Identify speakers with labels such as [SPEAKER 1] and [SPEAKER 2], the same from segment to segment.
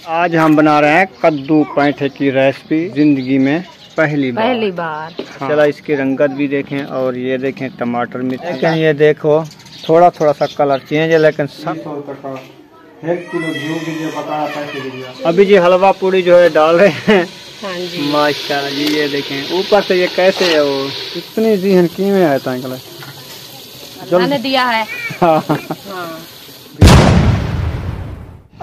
[SPEAKER 1] आज हम बना रहे हैं कद्दू पैंठे की रेसिपी, जिंदगी में पहली बार। हाँ। चला इसकी रंगत भी देखें और ये देखें टमाटर मिर्च, लेकिन ये देखो थोड़ा थोड़ा सा कलर चेंज है, लेकिन सब 1 किलो घी दीजिए, बताया पैसे दीजिए। अभी जी हलवा पूरी जो है डाल रहे हैं।
[SPEAKER 2] हाँ जी।
[SPEAKER 1] माशाल्लाह जी, ये देखें ऊपर से ये कैसे है, वो इतनी जीहन कीमे है
[SPEAKER 2] मैंने दिया है।
[SPEAKER 1] हाँ।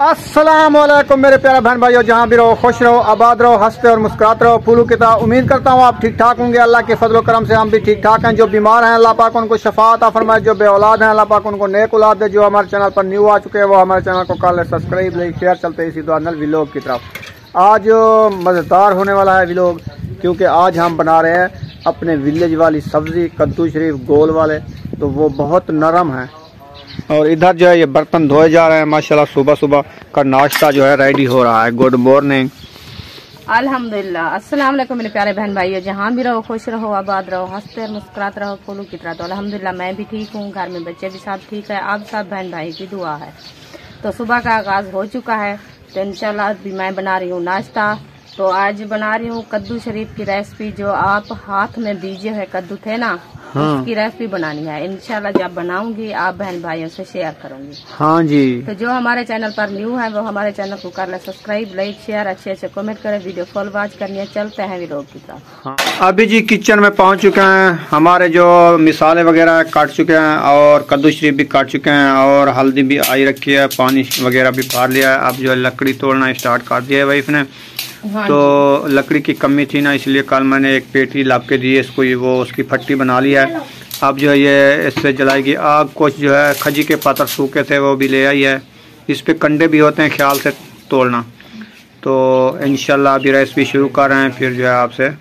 [SPEAKER 1] अस्सलाम वालेकुम मेरे प्यारे बहन भाइयों, जहाँ भी रहो खुश रहो, आबाद रहो, हंसते और मुस्कुराते रहो। फूलों की तरह उम्मीद करता हूँ आप ठीक ठाक होंगे। अल्लाह के फजल करम से हम भी ठीक ठाक हैं। जो बीमार हैं अल्लाह पाक उनको शफा अता फरमाए, जो बे औलाद हैं अल्लाह पाक उनको नेक औलाद दे। जो हमारे चैनल पर न्यू आ चुके हैं वो हमारे चैनल को कर ले सब्सक्राइब, लाइक शेयर। चलते इसी दुआ नल व्लॉग की तरफ। आज मज़ेदार होने वाला है व्लॉग, क्योंकि आज हम बना रहे हैं अपने विलेज वाली सब्जी कद्दू शरीफ गोल वाले, तो वो बहुत नरम है। और इधर जो है ये बर्तन धोए जा रहे हैं। माशाल्लाह सुबह सुबह का नाश्ता जो है रेडी हो रहा है। Good morning.
[SPEAKER 2] अल्हम्दुलिल्लाह। अस्सलाम वालेकुम मेरे प्यारे बहन भाइयों, जहाँ भी रहो खुश रहो, आबाद रहो, हंसते और मुस्कुराते रहो फूलों की तरह। तो अल्हम्दुलिल्लाह मैं भी ठीक हूँ, घर में बच्चे भी सब ठीक है। आप सब बहन भाई की दुआ है। तो सुबह का आगाज हो चुका है, तो इंशाल्लाह भी मैं बना रही हूँ नाश्ता। तो आज बना रही हूँ कद्दू शरीफ की रेसिपी। जो आप हाथ में बीजे हुए कद्दू थे ना, हाँ। उसकी रेसिपी बनानी है। इंशाल्लाह जब बनाऊंगी आप बहन भाइयों से शेयर करूंगी।
[SPEAKER 1] हाँ जी।
[SPEAKER 2] तो जो हमारे चैनल पर न्यू है वो हमारे चैनल को कर ले सब्सक्राइब, लाइक शेयर, अच्छे कमेंट करें, वीडियो फुल वॉच करनी है। चलते हैं व्लॉग की तरफ।
[SPEAKER 1] हाँ। अभी जी किचन में पहुंच चुके हैं। हमारे जो मिसाले वगैरह काट चुके हैं और कद्दू शरीफ भी काट चुके हैं और हल्दी भी आई रखी है, पानी वगैरह भी भर लिया है। अब जो है लकड़ी तोड़ना स्टार्ट कर दिया है वाइफ ने। हाँ। तो लकड़ी की कमी थी ना, इसलिए कल मैंने एक पेटी लाभ के दी है इसको, वो उसकी फट्टी बना ली है। अब जो है ये इससे जलाएगी आग। कुछ जो है खजी के पत्थर सूखे थे वो भी ले आई है। इस पे कंडे भी होते हैं, ख्याल से तोड़ना। तो इंशाल्लाह अभी रेसिपी शुरू कर रहे हैं, फिर जो है आपसे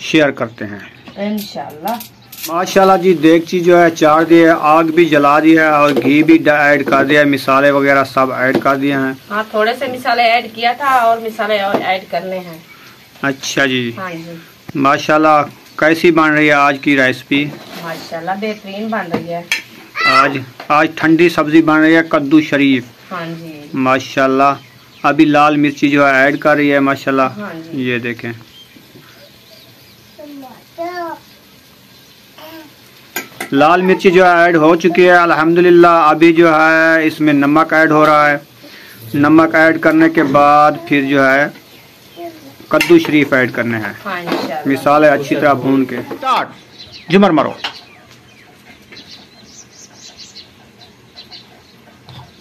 [SPEAKER 1] शेयर करते हैं
[SPEAKER 2] इंशाल्लाह।
[SPEAKER 1] माशाल्लाह जी, देगची जो है चार दी है, आग भी जला दी है और घी भी ऐड कर दिया है, मिसाले वगैरह सब ऐड कर दिए हैं।
[SPEAKER 2] हाँ, थोड़े से मिसाले ऐड किया था और मिसाले और ऐड करने हैं।
[SPEAKER 1] अच्छा जी।
[SPEAKER 2] हाँ जी।
[SPEAKER 1] माशाल्लाह कैसी बन रही है आज की रेसिपी?
[SPEAKER 2] माशाल्लाह बेहतरीन बन रही है।
[SPEAKER 1] आज ठंडी सब्जी बन रही है कद्दू शरीफ।
[SPEAKER 2] हाँ जी।
[SPEAKER 1] माशाल्लाह। अभी लाल मिर्ची जो है ऐड कर रही है माशाल्लाह।
[SPEAKER 2] हाँ,
[SPEAKER 1] ये देखें लाल मिर्ची जो है ऐड हो चुकी है अल्हम्दुलिल्लाह। अभी जो है इसमें नमक ऐड हो रहा है। नमक ऐड करने के बाद फिर जो है कद्दू शरीफ ऐड करने हैं।
[SPEAKER 2] हाँ,
[SPEAKER 1] मिसाले अच्छी तरह भून के स्टार्ट। झुमर मारो।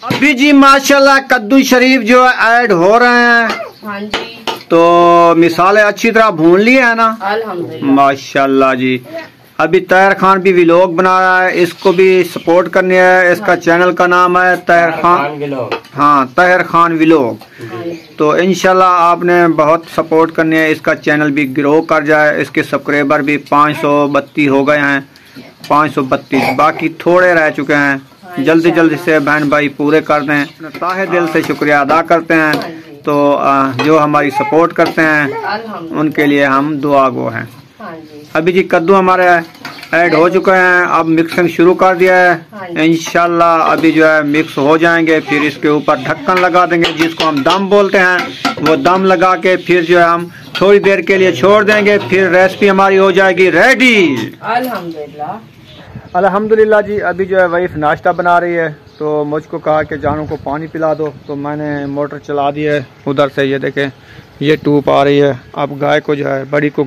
[SPEAKER 1] अभी जी माशाल्लाह कद्दू शरीफ जो है ऐड हो रहे हैं।
[SPEAKER 2] हाँ जी।
[SPEAKER 1] तो मिसाले अच्छी तरह भून लिए है ना?
[SPEAKER 2] अल्हम्दुलिल्लाह।
[SPEAKER 1] माशाल्लाह जी। अभी तैर खान भी व्लॉग बना रहा है, इसको भी सपोर्ट करनी है। इसका चैनल का नाम है तैर खान व्लॉग। हाँ, तैर खान व्लॉग। तो इंशाल्लाह आपने बहुत सपोर्ट करनी है, इसका चैनल भी ग्रो कर जाए। इसके सब्सक्राइबर भी 532 हो गए हैं, 532 बाकी थोड़े रह चुके हैं। जल्दी जल्दी से बहन भाई पूरे कर दें। ताहे दिल से शुक्रिया अदा करते हैं। तो जो हमारी सपोर्ट करते हैं उनके लिए हम दुआ गो हैं। अभी जी कद्दू हमारे ऐड हो चुके हैं। अब मिक्सिंग शुरू कर दिया है। इंशाल्लाह अभी जो है मिक्स हो जाएंगे, फिर इसके ऊपर ढक्कन लगा देंगे जिसको हम दम बोलते हैं। वो दम लगा के फिर जो है हम थोड़ी देर के लिए छोड़ देंगे, फिर रेसिपी हमारी हो जाएगी रेडी।
[SPEAKER 2] अल्हम्दुलिल्लाह।
[SPEAKER 1] अल्हम्दुलिल्लाह जी। अभी जो है वाइफ नाश्ता बना रही है, तो मुझको कहा कि जानू को पानी पिला दो, तो मैंने मोटर चला दी है। उधर से ये देखें ये टूप आ रही है। अब गाय को जो है बड़ी को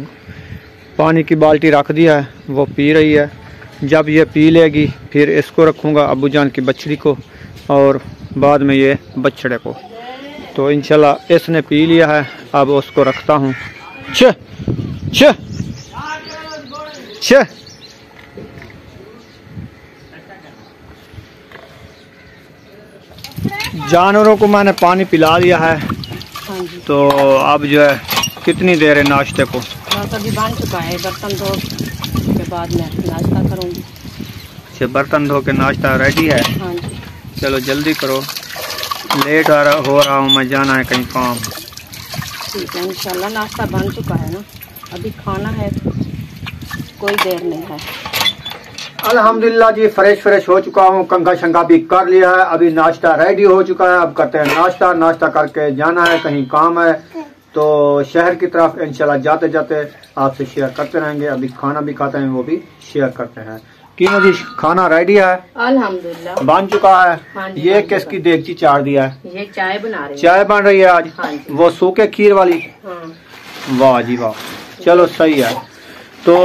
[SPEAKER 1] पानी की बाल्टी रख दिया है, वो पी रही है। जब ये पी लेगी फिर इसको रखूँगा अब्बू जान की बछड़ी को और बाद में ये बछड़े को। तो इंशाल्लाह इसने पी लिया है, अब उसको रखता हूँ। छ छ छ जानवरों को मैंने पानी पिला दिया है। तो अब जो है कितनी देर है नाश्ते को?
[SPEAKER 2] अभी बन चुका है। बर्तन धो के बाद मैं नाश्ता करूँगी।
[SPEAKER 1] अच्छा, बर्तन धो के नाश्ता रेडी है?
[SPEAKER 2] हाँ जी।
[SPEAKER 1] चलो जल्दी करो, लेट हो रहा हूँ मैं, जाना है कहीं काम।
[SPEAKER 2] ठीक है, इंशाल्लाह नाश्ता बन चुका है ना, अभी खाना है, कोई देर नहीं है।
[SPEAKER 1] अल्हम्दुलिल्लाह जी फ्रेश हो चुका हूँ, कंघा शंघा भी कर लिया है, अभी नाश्ता रेडी हो चुका है। अब करते हैं नाश्ता करके जाना है, कहीं काम है तो शहर की तरफ इंशाल्लाह जाते जाते आपसे शेयर करते रहेंगे। अभी खाना भी खाते हैं, वो भी शेयर करते हैं। कीमो जी खाना रेडी है
[SPEAKER 2] अल्हम्दुलिल्लाह,
[SPEAKER 1] बन चुका है।
[SPEAKER 2] हाँ जी,
[SPEAKER 1] ये किसकी देगची चार दिया है?
[SPEAKER 2] ये चाय बना रही है।
[SPEAKER 1] चाय बन रही है आज?
[SPEAKER 2] हाँ जी।
[SPEAKER 1] वो सूखे खीर वाली?
[SPEAKER 2] हाँ।
[SPEAKER 1] वाह जी वाह, चलो सही है। तो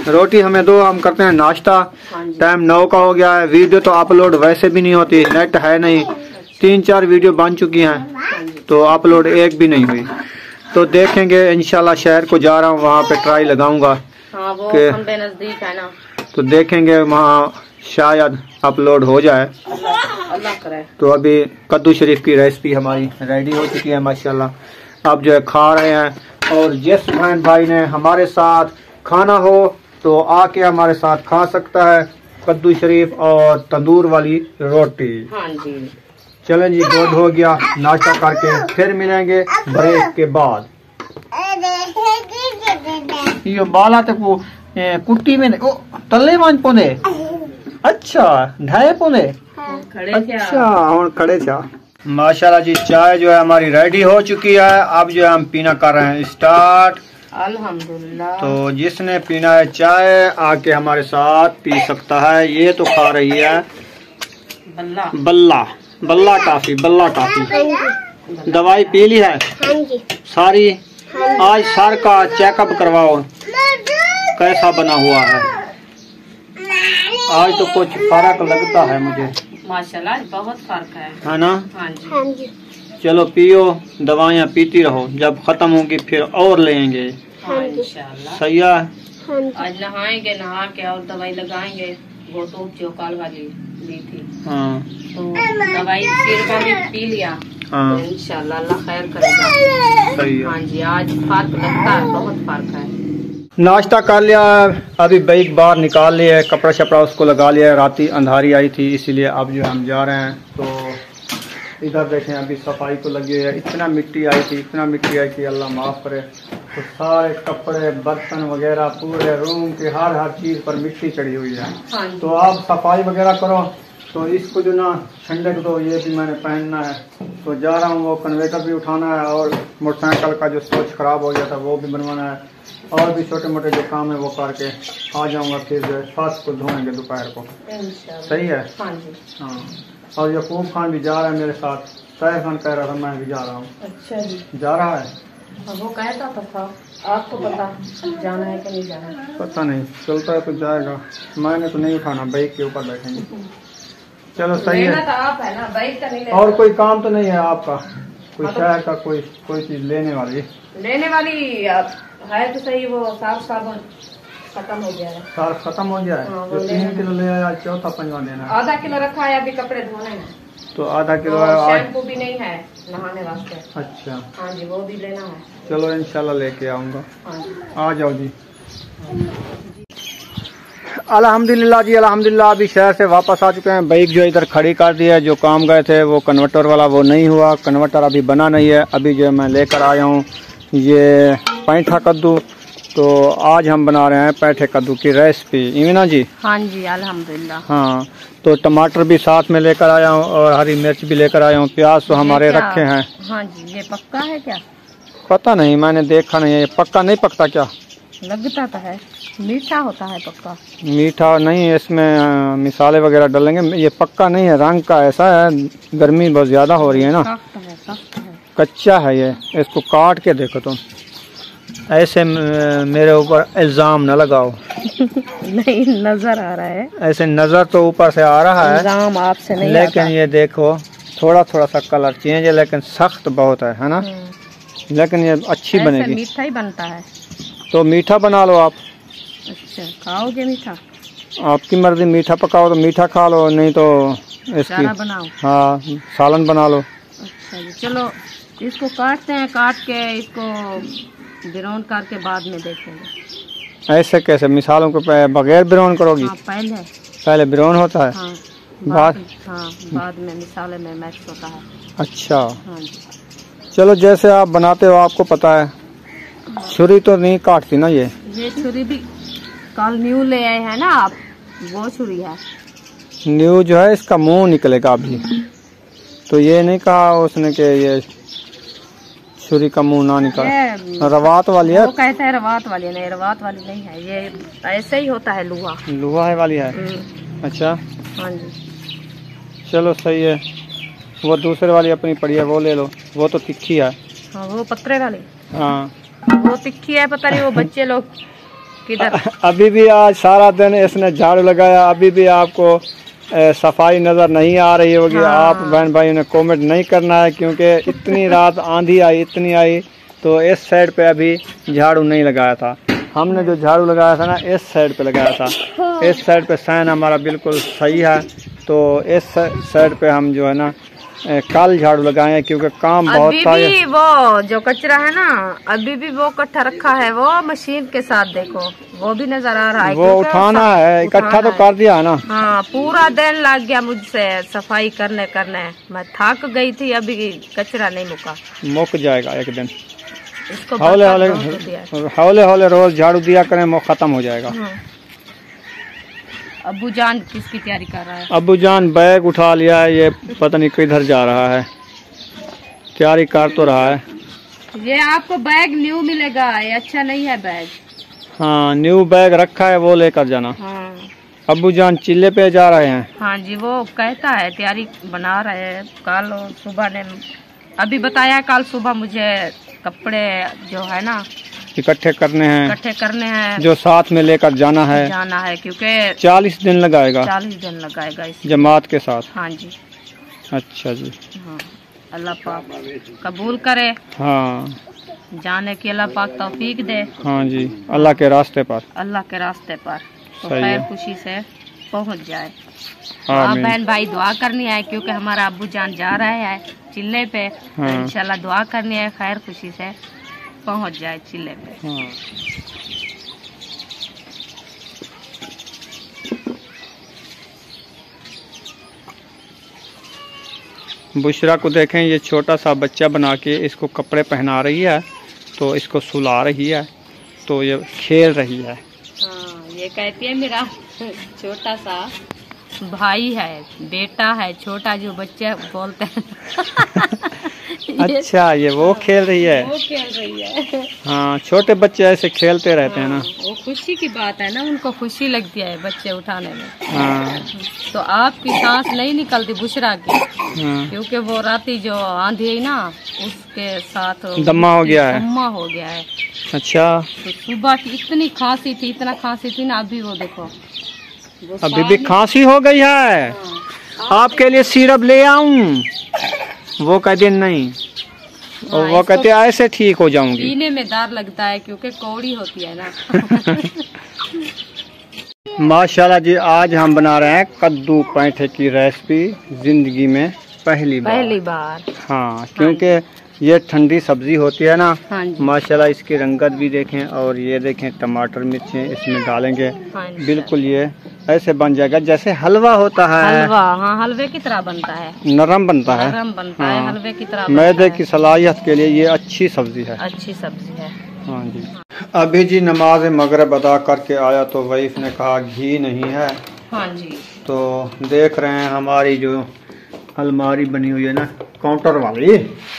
[SPEAKER 1] रोटी हमें दो, हम करते हैं नाश्ता।
[SPEAKER 2] हाँ जी।
[SPEAKER 1] टाइम 9 का हो गया है। वीडियो तो अपलोड वैसे भी नहीं होती, नेट है नहीं। 3-4 वीडियो बन चुकी हैं तो अपलोड एक भी नहीं हुई। तो देखेंगे इंशाल्लाह, शहर को जा रहा हूँ, वहाँ पे ट्राई लगाऊंगा।
[SPEAKER 2] हाँ, वो नजदीक है ना, तो
[SPEAKER 1] देखेंगे वहाँ शायद अपलोड हो जाए,
[SPEAKER 2] अल्लाह करे।
[SPEAKER 1] तो अभी कद्दू शरीफ की रेसिपी हमारी रेडी हो चुकी है माशाल्लाह। अब जो है खा रहे हैं। और जिस बहन भाई ने हमारे साथ खाना हो तो आके हमारे साथ खा सकता है कद्दू शरीफ और तंदूर वाली रोटी।
[SPEAKER 2] हाँ जी।
[SPEAKER 1] चलें जी, गुड हो गया। नाश्ता करके फिर मिलेंगे ब्रेक के बाद। ये बाला तक वो कुट्टी में ओ तले मान पौधे, अच्छा ढाए पौधे, अच्छा हम खड़े चा। माशाल्लाह जी चाय जो है हमारी रेडी हो चुकी है। अब जो है हम पीना कर रहे हैं स्टार्ट।
[SPEAKER 2] अल्हम्दुलिल्लाह।
[SPEAKER 1] तो जिसने पीना है चाय आके हमारे साथ पी सकता है। ये तो खा रही है बल्ला काफी। दवाई पी ली है सारी? आज सर का चेकअप करवाओ कैसा बना हुआ है। आज तो कुछ फर्क लगता है मुझे
[SPEAKER 2] माशाल्लाह, बहुत फर्क है
[SPEAKER 1] ना?
[SPEAKER 2] हाँ जी।
[SPEAKER 1] चलो पियो, दवाइयाँ पीती रहो, जब खत्म होगी फिर और लेंगे।
[SPEAKER 2] हाँ, इंशाल्लाह।
[SPEAKER 1] सही है।
[SPEAKER 2] आज नहाएंगे, नहा के और दवाई लगाएंगे। वो तो चौकाल वाली ली थी,
[SPEAKER 1] हाँ
[SPEAKER 2] तो दवाई सिर का भी पी लिया।
[SPEAKER 1] हाँ,
[SPEAKER 2] तो इंशाल्लाह अल्लाह खैर करेगा।
[SPEAKER 1] सही है।
[SPEAKER 2] हाँ जी, आज फर्क लगता है, बहुत फर्क है।
[SPEAKER 1] नाश्ता कर लिया, अभी बाइक बाहर निकाल लिया, कपड़ा शपड़ा उसको लगा लिया। राती अंधारी आई थी इसीलिए अब जो हम जा रहे हैं। तो इधर देखें अभी सफाई को लगी है। इतना मिट्टी आई थी अल्लाह माफ़ करे। तो सारे कपड़े बर्तन वगैरह पूरे रूम के हर चीज़ पर मिट्टी चढ़ी हुई है।
[SPEAKER 2] हाँ,
[SPEAKER 1] तो आप सफाई वगैरह करो। तो इसको जो ना ठंडक दो, ये भी मैंने पहनना है। तो जा रहा हूँ, वो कन्वेटर भी उठाना है और मोटरसाइकिल का जो स्विच खराब हो गया था वो भी बनवाना है। और भी छोटे मोटे जो काम है वो करके आ जाऊंगा। फिर जो है फर्श को धोएंगे दोपहर को। सही है।
[SPEAKER 2] हाँ जी।
[SPEAKER 1] हाँ, और यकूब खान भी जा रहा है मेरे साथ। तैर खान कह रहा था मैं भी जा रहा हूँ।
[SPEAKER 2] अच्छा जी,
[SPEAKER 1] जा रहा है।
[SPEAKER 2] वो कहता था, आपको पता जाना है कि नहीं जाना है?
[SPEAKER 1] पता नहीं, चलता है तो जाएगा। मैंने तो नहीं उठाना, बाइक के ऊपर बैठेंगे। चलो सही है।
[SPEAKER 2] तो आप है ना, बाइक का नहीं।
[SPEAKER 1] और कोई काम तो नहीं है आपका? कोई शहर का कोई चीज लेने वाली
[SPEAKER 2] है तो सही। वो साबुन खत्म हो गया है।
[SPEAKER 1] सार खत्म हो गया है।
[SPEAKER 2] हाँ,
[SPEAKER 1] जो 3 किलो ले आया, चौथा पंजवा लेना है।
[SPEAKER 2] आधा किलो रखा है, अभी कपड़े धोने हैं।
[SPEAKER 1] तो आधा किलो
[SPEAKER 2] और
[SPEAKER 1] आज।
[SPEAKER 2] शैम्पू भी नहीं है नहाने वास्ते।
[SPEAKER 1] अच्छा,
[SPEAKER 2] हाँ जी, वो भी लेना है।
[SPEAKER 1] चलो इंशाल्लाह लेके आऊंगा।
[SPEAKER 2] हाँ जी।
[SPEAKER 1] आ जाओ जी। अल्हम्दुलिल्लाह जी, अल्हम्दुलिल्लाह। अभी शहर से वापस आ चुके हैं। बाइक जो इधर खड़ी कर दी है। जो काम गए थे वो कन्वर्टर वाला वो नहीं हुआ, कन्वर्टर अभी बना नहीं है। अभी जो मैं लेकर आया हूँ ये पैठा कद्दू। तो आज हम बना रहे हैं पैठे कद्दू की रेसिपी। इमिना जी?
[SPEAKER 2] हाँ जी, अल्हम्दुलिल्लाह।
[SPEAKER 1] हाँ, तो टमाटर भी साथ में लेकर आया हूँ और हरी मिर्च भी लेकर आया हूँ। प्याज तो हमारे रखे हैं।
[SPEAKER 2] हाँ जी, ये पक्का है क्या?
[SPEAKER 1] पता नहीं, मैंने देखा नहीं है। ये पक्का नहीं पकता क्या?
[SPEAKER 2] लगता तो है, मीठा होता है पक्का।
[SPEAKER 1] मीठा नहीं, इसमें मिसाले वगैरह डालेंगे। ये पक्का नहीं है, रंग का ऐसा है। गर्मी बहुत ज्यादा हो रही है ना।
[SPEAKER 2] सख्त है।
[SPEAKER 1] कच्चा है ये। इसको काट के देखो तुम। ऐसे मेरे ऊपर इल्जाम न लगाओ।
[SPEAKER 2] नहीं, नजर आ रहा है।
[SPEAKER 1] ऐसे नजर तो ऊपर से आ रहा है,
[SPEAKER 2] इल्जाम आपसे नहीं
[SPEAKER 1] लेकिन
[SPEAKER 2] आता।
[SPEAKER 1] ये देखो थोड़ा सा कलर चेंज है, लेकिन सख्त बहुत है ना। लेकिन ये अच्छी बनेगी।
[SPEAKER 2] मीठा ही बनता है।
[SPEAKER 1] तो मीठा बना लो आप।
[SPEAKER 2] अच्छा, खाओगे मीठा?
[SPEAKER 1] आपकी मर्जी, मीठा पकाओ तो मीठा खा लो, नहीं तो इसकी
[SPEAKER 2] बनाओ।
[SPEAKER 1] हाँ, सालन बना लो।
[SPEAKER 2] अच्छा जी, चलो इसको काटते हैं। काट के इसको ब्राउन करके बाद में देखेंगे।
[SPEAKER 1] ऐसे कैसे? मिसालों को बगैर ब्राउन करोगी?
[SPEAKER 2] हाँ,
[SPEAKER 1] पहले ब्राउन होता है।
[SPEAKER 2] हाँ, बाद में मिसाले में मैच होता है।
[SPEAKER 1] अच्छा,
[SPEAKER 2] हाँ जी।
[SPEAKER 1] चलो जैसे आप बनाते हो आपको पता है। छुरी तो नहीं काटती ना ये?
[SPEAKER 2] छुरी भी कल न्यू ले आए हैं ना आप, वो छुरी है।
[SPEAKER 1] न्यू जो है इसका मुंह निकलेगा अभी, तो ये नहीं कहा उसने कि ये छुरी का मुंह ना निकले। रवात वाली है,
[SPEAKER 2] वो कहता है रवात वाली, नहीं रवात वाली नहीं है, ये ऐसे ही होता है, लोहा।
[SPEAKER 1] लोहा है वाली है। अच्छा
[SPEAKER 2] हाँ जी,
[SPEAKER 1] चलो सही है। वो दूसरे वाली अपनी पड़ी है, वो ले लो, वो तो तिखी है।
[SPEAKER 2] हाँ वो पत्थरे वाली,
[SPEAKER 1] हाँ
[SPEAKER 2] वो तिखी है, पता नहीं वो बच्चे लोग किधर।
[SPEAKER 1] अभी भी आज सारा दिन इसने झाड़ू लगाया, अभी भी आपको सफाई नज़र नहीं आ रही होगी।
[SPEAKER 2] हाँ।
[SPEAKER 1] आप बहन भाई ने कमेंट नहीं करना है, क्योंकि इतनी रात आंधी आई, इतनी आई, तो इस साइड पे अभी झाड़ू नहीं लगाया था। हमने जो झाड़ू लगाया था ना, इस साइड पे लगाया था। इस साइड पे सैन हमारा बिल्कुल सही है, तो इस साइड पे हम जो है ना कल झाड़ू लगाए, क्योंकि काम बहुत था।
[SPEAKER 2] अभी भी वो जो कचरा है ना, अभी भी वो इकट्ठा रखा है, वो मशीन के साथ देखो, वो भी नजर आ रहा है।
[SPEAKER 1] वो उठाना है, इकट्ठा तो कर दिया है ना।
[SPEAKER 2] हाँ पूरा दिन लग गया मुझसे सफाई करने मैं थक गई थी, अभी कचरा नहीं
[SPEAKER 1] मुक जाएगा एक दिन।
[SPEAKER 2] इसको
[SPEAKER 1] हौले हौले रोज झाड़ू दिया करें, वो खत्म हो जाएगा।
[SPEAKER 2] अब्बू जान किसकी तैयारी कर रहा है?
[SPEAKER 1] अब्बू जान बैग उठा लिया है, ये पता नहीं किधर जा रहा है, तैयारी कर तो रहा है।
[SPEAKER 2] ये आपको बैग न्यू मिलेगा, ये अच्छा नहीं है बैग।
[SPEAKER 1] हाँ न्यू बैग रखा है, वो लेकर जाना।
[SPEAKER 2] हाँ।
[SPEAKER 1] अब्बू जान चिल्ले पे जा रहे हैं।
[SPEAKER 2] हाँ जी, वो कहता है तैयारी बना रहे हैं। कल सुबह ने अभी बताया, कल सुबह मुझे कपड़े जो है ना
[SPEAKER 1] इकट्ठे करने हैं, जो साथ में लेकर जाना है क्योंकि 40 दिन लगाएगा।
[SPEAKER 2] 40 दिन लगाएगा इस
[SPEAKER 1] जमात के साथ।
[SPEAKER 2] हाँ जी।
[SPEAKER 1] अच्छा जी।
[SPEAKER 2] हाँ, अल्लाह पाक कबूल करे।
[SPEAKER 1] हाँ
[SPEAKER 2] जाने की अल्लाह पाक तौफीक दे।
[SPEAKER 1] हाँ जी, अल्लाह के रास्ते पर, तो खैर खुशी से पहुंच जाए। आप बहन भाई दुआ करनी है, क्योंकि हमारा अब्बू जान जा रहे हैं चिल्ले पे। हाँ। तो इंशाल्लाह दुआ करनी है, खैर खुशी से पहुंच जाए चिल्ले पे। हाँ। बुशरा को देखें, ये छोटा सा बच्चा बना के इसको कपड़े पहना रही है, तो इसको सुला रही है, तो ये खेल रही है।
[SPEAKER 2] हाँ, ये कहती है मेरा छोटा सा भाई है, बेटा है छोटा, जो बच्चे बोलते हैं।
[SPEAKER 1] अच्छा, ये वो खेल रही है।
[SPEAKER 2] वो खेल रही है।
[SPEAKER 1] हाँ, छोटे बच्चे ऐसे खेलते रहते हैं ना।
[SPEAKER 2] वो खुशी की बात है ना, उनको खुशी लगती है बच्चे उठाने में।
[SPEAKER 1] हाँ।
[SPEAKER 2] तो आपकी सांस नहीं निकलती बुशरा की। हाँ। क्योंकि वो राती जो आंधी है ना, उसके साथ
[SPEAKER 1] दम्मा हो गया है।
[SPEAKER 2] दम्मा हो गया है।
[SPEAKER 1] अच्छा।
[SPEAKER 2] तो सुबह की इतनी खांसी थी, इतना खांसी थी ना, अभी वो देखो
[SPEAKER 1] अभी भी खांसी हो गई है। हाँ। आपके लिए सिरप ले आऊं? वो कहते नहीं। हाँ, और वो कहते ऐसे ठीक हो जाऊंगी।
[SPEAKER 2] पीने में डर लगता है, क्योंकि कौड़ी होती है ना।
[SPEAKER 1] माशाल्लाह जी, आज हम बना रहे हैं कद्दू पैंठे की रेसिपी, जिंदगी में पहली बार। हाँ, क्योंकि ये ठंडी सब्जी होती है ना। हाँ, माशाल्लाह इसकी रंगत भी देखें, और ये देखें टमाटर मिर्चें इसमें डालेंगे। हाँ, बिल्कुल ये ऐसे बन जाएगा जैसे हलवा होता है।
[SPEAKER 2] हलवा, हाँ, हलवे की तरह बनता है,
[SPEAKER 1] नरम बनता है।
[SPEAKER 2] हाँ, हलवे की तरह।
[SPEAKER 1] मैदे की सलाहियत के लिए ये अच्छी सब्जी है।
[SPEAKER 2] अच्छी सब्जी है।
[SPEAKER 1] हाँ जी। अभी जी नमाज मगरिब अदा करके आया, तो वाइफ ने कहा घी नहीं है।
[SPEAKER 2] हाँ जी।
[SPEAKER 1] तो देख रहे हैं हमारी जो अलमारी बनी हुई है ना, काउंटर वाली।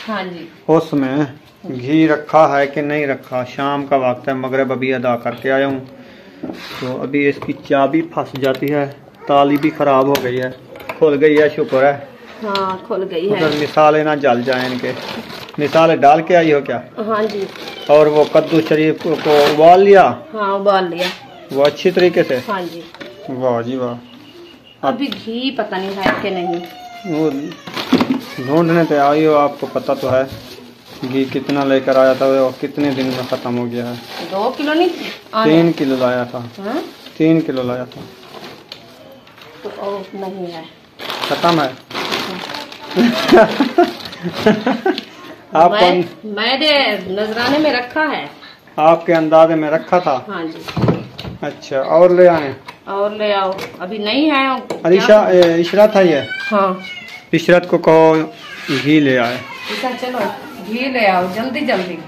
[SPEAKER 1] हाँ जी। उसमें घी रखा है कि नहीं रखा। शाम का वक्त है, मगरिब अभी अदा करके आया हूँ, तो अभी इसकी चाबी फंस जाती है, ताली भी खराब हो गई है। खुल गई है, शुक्र है।
[SPEAKER 2] हाँ, खुल गई है।
[SPEAKER 1] उधर मिसाले ना जल जाए इनके। मिसाले डाल के आई हो क्या?
[SPEAKER 2] हाँ जी।
[SPEAKER 1] और वो कद्दू शरीफ को उबाल लिया? हाँ, उबाल लिया। वो अच्छी तरीके से? हाँ जी। वाह जी वाह।
[SPEAKER 2] अभी घी पता नहीं है कि नहीं,
[SPEAKER 1] वो ढूंढने पे आई हो, आपको पता तो है घी कितना लेकर आया था और कितने दिन में खत्म हो गया है।
[SPEAKER 2] 2 किलो नहीं,
[SPEAKER 1] 3 किलो लाया था। 3 किलो लाया था,
[SPEAKER 2] तो नहीं है,
[SPEAKER 1] खत्म है। आपको
[SPEAKER 2] मैंने नजराने में रखा है, आपके
[SPEAKER 1] अंदाजे में रखा था।
[SPEAKER 2] हाँ जी। अच्छा,
[SPEAKER 1] और ले आए?
[SPEAKER 2] और ले आओ, अभी नहीं है।
[SPEAKER 1] अलीशा, इशरत है ये? हाँ। इशरत को कहो घी ले आए।
[SPEAKER 2] चलो घी ले आओ, जल्दी जल्दी।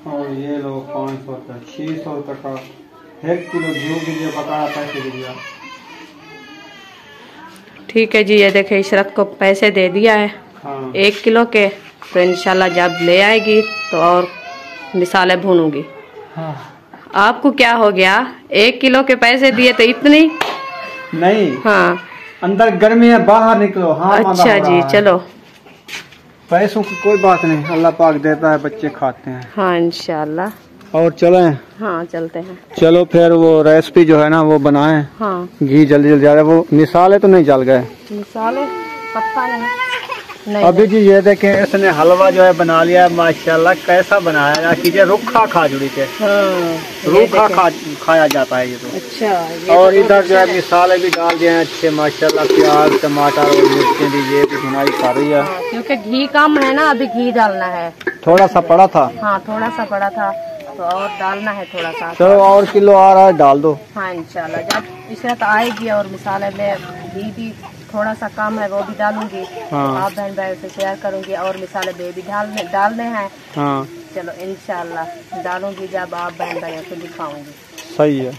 [SPEAKER 1] और ये लो 500 रुपये, 600 रुपये का 1 किलो घी दीजिए, बकाया पैसे दीजिए।
[SPEAKER 2] ठीक है जी, ये देखे इशरत को पैसे दे दिया है।
[SPEAKER 1] हाँ।
[SPEAKER 2] 1 किलो के, तो इंशाल्लाह जब ले आएगी तो और मिसाले भूनूंगी।
[SPEAKER 1] हाँ।
[SPEAKER 2] आपको क्या हो गया, 1 किलो के पैसे दिए तो इतनी
[SPEAKER 1] नहीं।
[SPEAKER 2] हाँ,
[SPEAKER 1] अंदर गर्मी है, बाहर निकलो। हाँ।
[SPEAKER 2] अच्छा जी, चलो।
[SPEAKER 1] पैसों की कोई बात नहीं, अल्लाह पाक देता है, बच्चे खाते हैं।
[SPEAKER 2] हाँ इंशाल्लाह।
[SPEAKER 1] और चलें?
[SPEAKER 2] हाँ चलते हैं।
[SPEAKER 1] चलो फिर वो रेसिपी जो है ना वो बनाएं।
[SPEAKER 2] हाँ।
[SPEAKER 1] घी जल्दी जल्दी जा रहा है। वो मिसाले तो नहीं जल गए?
[SPEAKER 2] मिसाले पता नहीं।
[SPEAKER 1] अभी जी ये देखें, इसने हलवा जो है बना लिया है माशाल्लाह। कैसा बनाया कीजिए, रुखा खाजूरी के।
[SPEAKER 2] हाँ,
[SPEAKER 1] रूखा खाया जाता है ये तो।
[SPEAKER 2] अच्छा।
[SPEAKER 1] और इधर जो है मिसाले भी डाल दिए हैं अच्छे माशाल्लाह। प्याज, टमाटर और मिर्चें भी ये भी भुनाई कर रही है।
[SPEAKER 2] हाँ, क्योंकि घी कम है ना, अभी घी डालना है।
[SPEAKER 1] थोड़ा सा पड़ा था।
[SPEAKER 2] हाँ थोड़ा सा पड़ा था, तो और डालना है थोड़ा सा।
[SPEAKER 1] चलो और किलो आ रहा है, डाल दो।
[SPEAKER 2] हाँ इंशाल्लाह, जब इशरत आएगी और मिसाले में घी भी थोड़ा सा कम है वो भी डालूंगी।
[SPEAKER 1] हाँ।
[SPEAKER 2] आप बहन भाई से शेयर करूंगी, और मिसाले में भी डालने हैं।
[SPEAKER 1] हाँ।
[SPEAKER 2] चलो इंशाल्लाह डालूंगी जब आप बहन भाइयों को दिखाऊंगी।
[SPEAKER 1] सही है।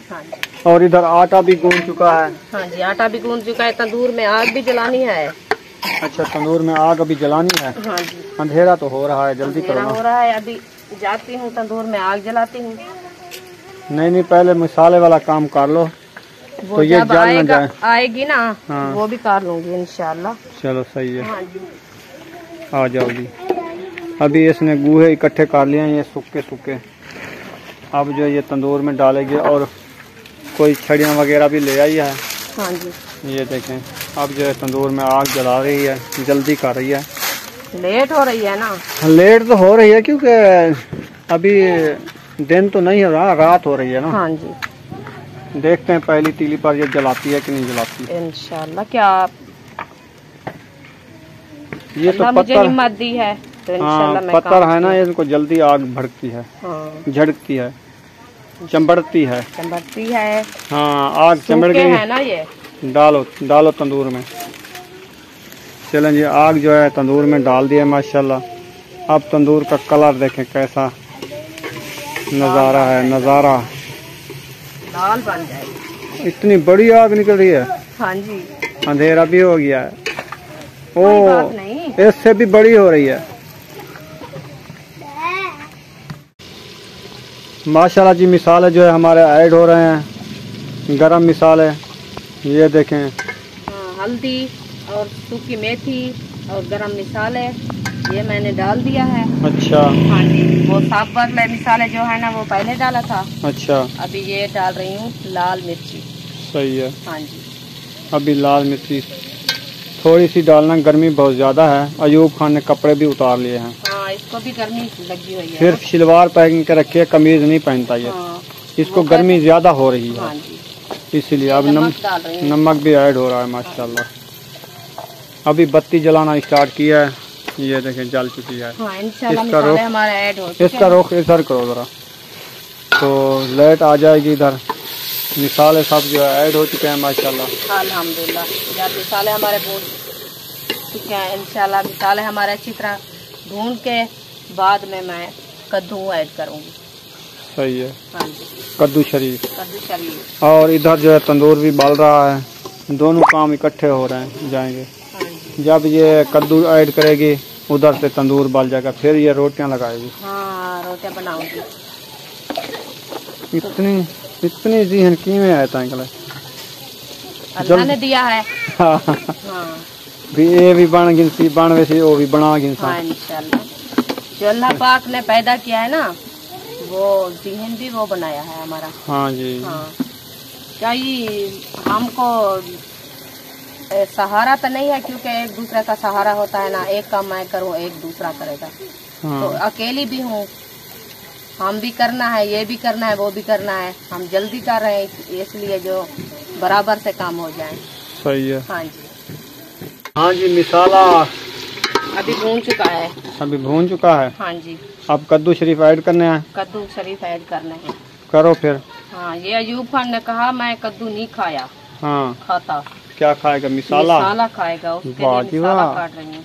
[SPEAKER 2] हाँ जी।
[SPEAKER 1] और इधर आटा भी गूंद चुका है।
[SPEAKER 2] हाँ जी, आटा भी गूंद चुका है। तंदूर में आग भी जलानी है।
[SPEAKER 1] अच्छा, तंदूर में आग अभी जलानी है।
[SPEAKER 2] हाँ जी।
[SPEAKER 1] अंधेरा तो हो रहा है, जल्दी करो ना।
[SPEAKER 2] हो रहा है, अभी जाती हूँ तंदूर में आग जलाती हूँ।
[SPEAKER 1] नहीं, पहले मसाले वाला काम कर लो, तो ये जल न जाए।
[SPEAKER 2] आएगी ना।
[SPEAKER 1] हाँ।
[SPEAKER 2] वो भी कर लूंगी इंशाल्लाह।
[SPEAKER 1] चलो सही है।
[SPEAKER 2] हाँ जी।
[SPEAKER 1] आ जाओ जी। अभी इसने गूहे इकट्ठे कर लिए हैं, ये सूखे सूखे। अब जो ये तंदूर में डालेगी, और कोई छड़ियाँ वगैरह भी ले आई है।
[SPEAKER 2] हाँ जी।
[SPEAKER 1] ये देखें, अब जो है तंदूर में आग जला रही है, जल्दी कर रही है।
[SPEAKER 2] लेट हो रही है ना?
[SPEAKER 1] लेट तो हो रही है, क्योंकि अभी दिन तो नहीं हो रहा, रात हो रही है ना।
[SPEAKER 2] हाँ जी।
[SPEAKER 1] देखते हैं पहली तीली पर ये जलाती है कि नहीं जलाती।
[SPEAKER 2] इंशाल्लाह। क्या
[SPEAKER 1] ये तो
[SPEAKER 2] मुझे
[SPEAKER 1] पत्थर
[SPEAKER 2] हिम्मत दी है, तो इंशाल्लाह मैं
[SPEAKER 1] पत्थर है ना, इनको जल्दी आग भड़कती है।
[SPEAKER 2] हाँ।
[SPEAKER 1] झड़कती है, चंबड़ती है।
[SPEAKER 2] चंबड़ती है।
[SPEAKER 1] हाँ, आग चमड़ गई
[SPEAKER 2] है ना ये।
[SPEAKER 1] डालो तंदूर में। चलें जी, आग जो है तंदूर में डाल दिया माशाल्लाह। अब तंदूर का कलर देखें कैसा नज़ारा है, नज़ारा।
[SPEAKER 2] लाल बन जाएगी।
[SPEAKER 1] इतनी बड़ी आग निकल रही है।
[SPEAKER 2] हाँ जी।
[SPEAKER 1] अंधेरा भी हो गया है।
[SPEAKER 2] कोई बात नहीं,
[SPEAKER 1] इससे भी बड़ी हो रही है माशाल्लाह जी। मिसाले जो है हमारे ऐड हो रहे हैं, गरम मिसाले। ये देखें।
[SPEAKER 2] हाँ, हल्दी और सूखी मेथी और गरम मिसाले ये मैंने डाल दिया है।
[SPEAKER 1] अच्छा।
[SPEAKER 2] हाँ जी। वो साबुत में मिसाले जो है ना वो पहले डाला था।
[SPEAKER 1] अच्छा।
[SPEAKER 2] अभी ये डाल रही हूँ लाल मिर्ची।
[SPEAKER 1] सही है।
[SPEAKER 2] हाँ जी।
[SPEAKER 1] अभी लाल मिर्ची थोड़ी सी डालना, गर्मी बहुत ज्यादा है। अयूब खान ने कपड़े भी उतार लिए हैं।
[SPEAKER 2] हाँ, इसको भी गर्मी लगी हुई है।
[SPEAKER 1] सिर्फ शलवार पहन के रखिए, कमीज नहीं पहनता ये।
[SPEAKER 2] हाँ,
[SPEAKER 1] इसको गर्मी ज्यादा हो रही है।
[SPEAKER 2] हाँ जी।
[SPEAKER 1] इसीलिए अब नमक भी ऐड हो रहा है माशाल्लाह। अभी बत्ती जलाना स्टार्ट किया है, ये देखें जल चुकी है।
[SPEAKER 2] हाँ, इसका रुख हमारा ऐड हो चुका है।
[SPEAKER 1] इसका रुख इधर करो जरा, तो लाइट आ जाएगी इधर। मिसाले सब जो है ऐड हो चुके हैं माशाल्लाह।
[SPEAKER 2] अल्हम्दुलिल्लाह। यार मिसाले हमारे भून चुके हैं इंशाल्लाह। मिसाले हमारे अच्छी तरह भून के बाद में मैं कद्दू ऐड करूँगी।
[SPEAKER 1] सही है।
[SPEAKER 2] हाँ जी।
[SPEAKER 1] कद्दू शरीफ।
[SPEAKER 2] कद्दू शरीफ।
[SPEAKER 1] और इधर जो है तंदूर भी बल रहा है, दोनों काम इकट्ठे हो रहे हैं जाएंगे।
[SPEAKER 2] हाँ जी।
[SPEAKER 1] जब ये कद्दू ऐड करेगी उधर से तंदूर बल जाएगा, फिर ये रोटियां लगाएगी।
[SPEAKER 2] हाँ, रोटियां बनाऊंगी।
[SPEAKER 1] इतनी ज़हन किमें आया था
[SPEAKER 2] अल्लाह ने दिया है।
[SPEAKER 1] हाँ। भी ये भी बन गिनसी बन वैसे वो भी बना गिनसा।
[SPEAKER 2] हाँ इंशाल्लाह। जो अल्लाह पाक ने पैदा किया है ना, वो ज़हन भी वो बनाया है हमारा।
[SPEAKER 1] हाँ जी।
[SPEAKER 2] हाँ, चाहिए हमको सहारा तो नहीं है, क्योंकि एक दूसरे का सहारा होता है ना। एक काम मैं करूँ, एक दूसरा करेगा।
[SPEAKER 1] हाँ।
[SPEAKER 2] तो अकेली भी हूँ, हम भी करना है, ये भी करना है, वो भी करना है। हम जल्दी कर रहे हैं इसलिए जो बराबर से काम हो जाए।
[SPEAKER 1] सही है।
[SPEAKER 2] हाँ जी।
[SPEAKER 1] हाँ जी, मिसाला
[SPEAKER 2] अभी भून चुका है।
[SPEAKER 1] अभी भून चुका है।
[SPEAKER 2] हाँ जी।
[SPEAKER 1] अब कद्दू शरीफ ऐड करने हैं।
[SPEAKER 2] कद्दू शरीफ ऐड करने हैं।
[SPEAKER 1] करो फिर।
[SPEAKER 2] हाँ, ये अयूब खान ने कहा मैं कद्दू नहीं खाया।
[SPEAKER 1] हाँ।
[SPEAKER 2] खाता
[SPEAKER 1] क्या खाएगा? मिसाला।
[SPEAKER 2] मिसाला खाएगा, उसके लिए मिसाला काट रही हूँ।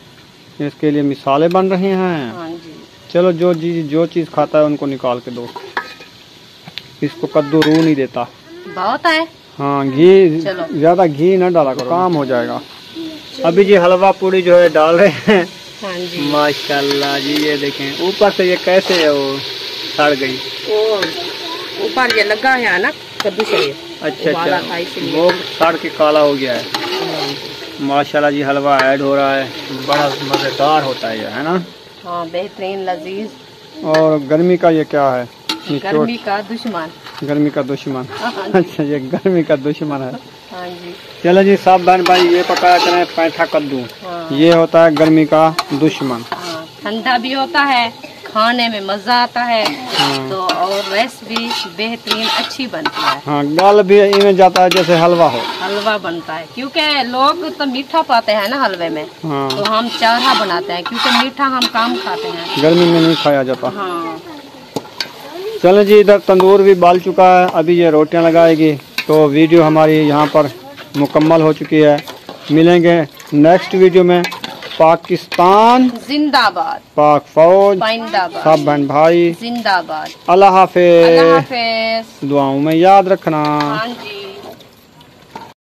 [SPEAKER 1] इसके लिए मिसाले बन रहे हैं।
[SPEAKER 2] हाँ जी।
[SPEAKER 1] चलो जो चीज़ खाता है उनको निकाल के दो। इसको कद्दू रू नहीं देता।
[SPEAKER 2] बहुत है।
[SPEAKER 1] हाँ घी, ज्यादा घी ना डाला करो, काम हो जाएगा। अभी जी हलवा पूरी जो है डाल रहे हैं।
[SPEAKER 2] हाँ जी।
[SPEAKER 1] माशाल्लाह जी, ये देखें ऊपर से ये कैसे है वो सड़ गई।
[SPEAKER 2] वो ऊपर ये लगा है ना कद्दू से।
[SPEAKER 1] अच्छा, वो सड़ के काला हो गया है। माशाल्लाह जी, हलवा ऐड हो रहा है, बड़ा मजेदार होता है ये, है ना।
[SPEAKER 2] हाँ, बेहतरीन लजीज।
[SPEAKER 1] और गर्मी का ये क्या है?
[SPEAKER 2] गर्मी का दुश्मन।
[SPEAKER 1] गर्मी का दुश्मन। अच्छा, ये गर्मी का दुश्मन है।
[SPEAKER 2] हाँ जी।
[SPEAKER 1] चलो जी सब बहन भाई, ये पकाया करें पैठा कद्दू।
[SPEAKER 2] हाँ।
[SPEAKER 1] ये होता है गर्मी का दुश्मन।
[SPEAKER 2] हाँ, ठंडा भी होता है, खाने में मजा आता है। हाँ। तो और वैसे भी बेहतरीन अच्छी बनती है।
[SPEAKER 1] हाँ, गाल भी इनमें जाता है जैसे हलवा हो।
[SPEAKER 2] हलवा बनता है क्योंकि लोग तो मीठा पाते हैं ना हलवे में।
[SPEAKER 1] हाँ।
[SPEAKER 2] तो हम चारा बनाते हैं क्योंकि मीठा हम कम खाते हैं,
[SPEAKER 1] गर्मी में नहीं खाया जाता।
[SPEAKER 2] हाँ।
[SPEAKER 1] चलो जी, इधर तंदूर भी बाल चुका है, अभी ये रोटियां लगाएगी। तो वीडियो हमारी यहाँ पर मुकम्मल हो चुकी है। मिलेंगे नेक्स्ट वीडियो में। पाकिस्तान
[SPEAKER 2] जिंदाबाद,
[SPEAKER 1] पाक फौज
[SPEAKER 2] जिंदाबाद,
[SPEAKER 1] सब बहन भाई
[SPEAKER 2] जिंदाबाद।
[SPEAKER 1] अल्लाह हाफिज।
[SPEAKER 2] अल्लाह हाफिज।
[SPEAKER 1] दुआओं में याद रखना।
[SPEAKER 2] हाँ जी।